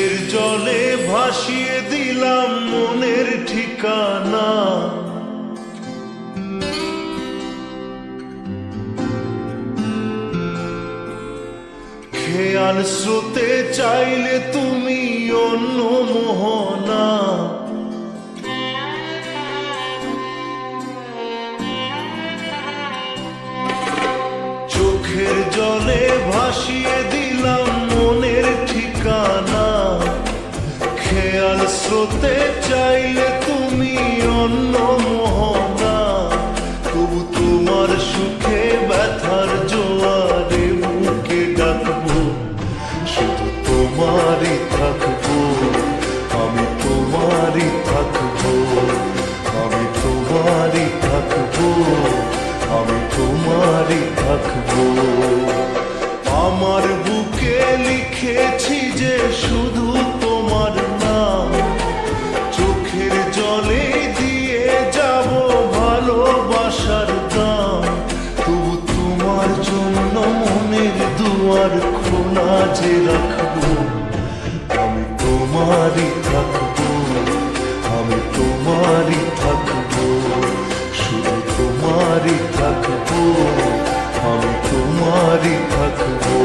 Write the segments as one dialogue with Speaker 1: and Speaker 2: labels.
Speaker 1: চোখের জলে ভাসিয়ে দিলাম মনের ঠিকানা। খেয়াল স্রোতে চাইলে তুমি অন্য মোহনা। চোখের জলে ভাসিয়ে দিলাম মনের ঠিকানা। খেয়াল স্রোতে চাইলে তুমি অন্য মোহনা। তবু তোমার সুখে ব্যথার জোয়ারে বুকে ডাকবো, শুধু তোমারই থাকবো, আমি তোমারই থাকবো, আমি তোমারই থাকবো, আমি তোমারই থাকবো। আমার বুকে লিখেছি যে শুধু তোমার নাম, চোখের জলে দিয়ে যাব ভালোবাসার দাম। তবু তোমার জন্য মনের দুয়ার খোলা যে রাখবো, আমি তোমারই থাকবো, আমি তোমারই থাকবো, শুধু তোমারই থাকবো, আমি তোমারই থাকবো।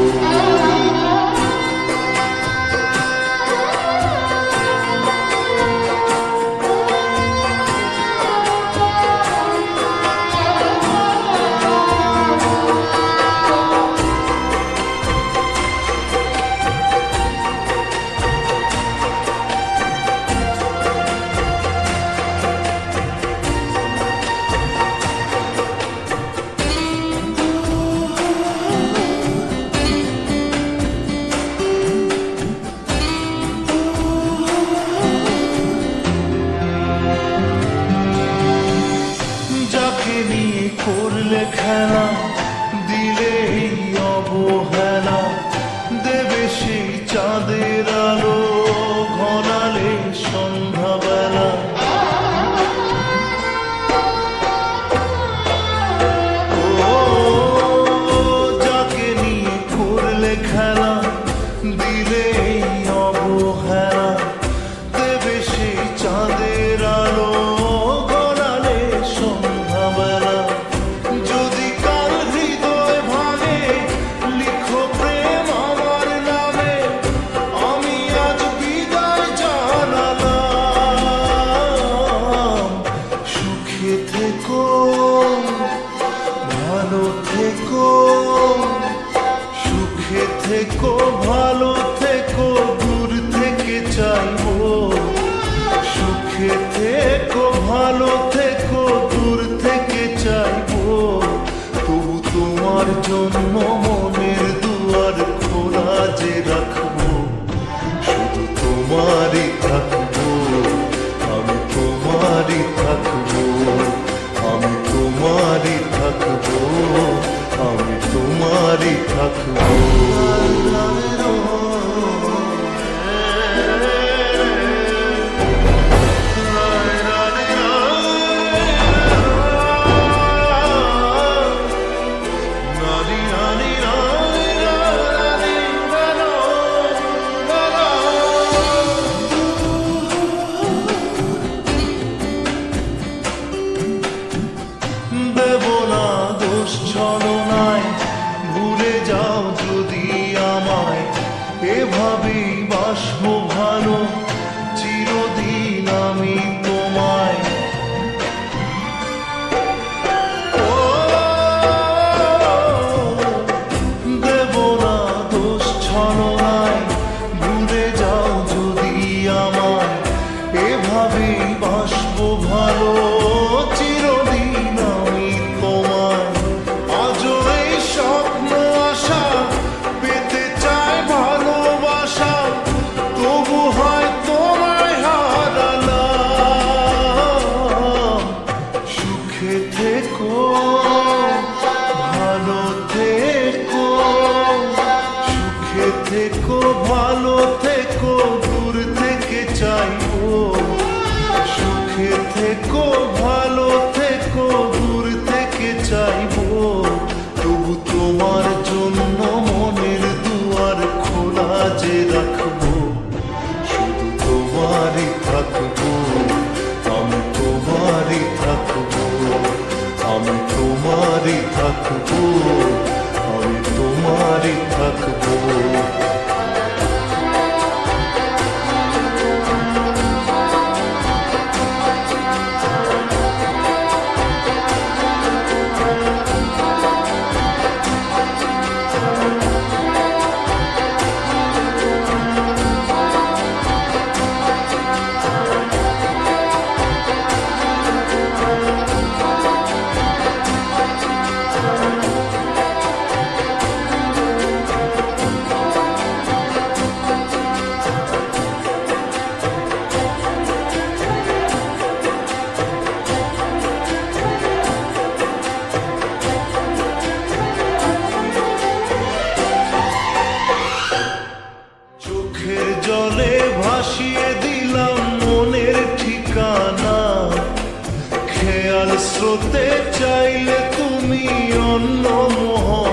Speaker 1: করলে খেলা দিলে অবহেলা, দেবে সেই চাঁদের আলো ঘনালে সন্ধ্যাবেলা। ও যাকে নিয়ে করলে খেলা দিলে অবহেলা, দেবে সেই চাঁদের আলো ঘনালে সন্ধ্যাবেলা। ভালো থেকো, সুখে থেকো, ভালো থেকো, দূর থেকে চাইবো। সুখে থেকো, ভালো থেকো, দূর থেকে চাইবো। তবু তোমার জন্য মনের দুয়ার খোলা যে রাখবো, শুধু তোমারই থাকবো, আমি তোমারই থাকবো, আমি তোমারই থাকবো, আমি তোমারই থাকবো। দেব না দোষ ছলনায়, ভুলে যাও যদি আমায়। এভাবেই বাসবো ভালো চিরদিন আমি তোমায়। ও দেব না দোষ ছলনায়, ভুলে যাও যদি আমায়। এভাবেই বাসবো ভালো চিরদিন আমি তোমায়। আজও এই স্বপ্ন আশা পেতে চাই ভালোবাসা, তবু হয় স্রোতে চাইলে তুমি অন্য মোহন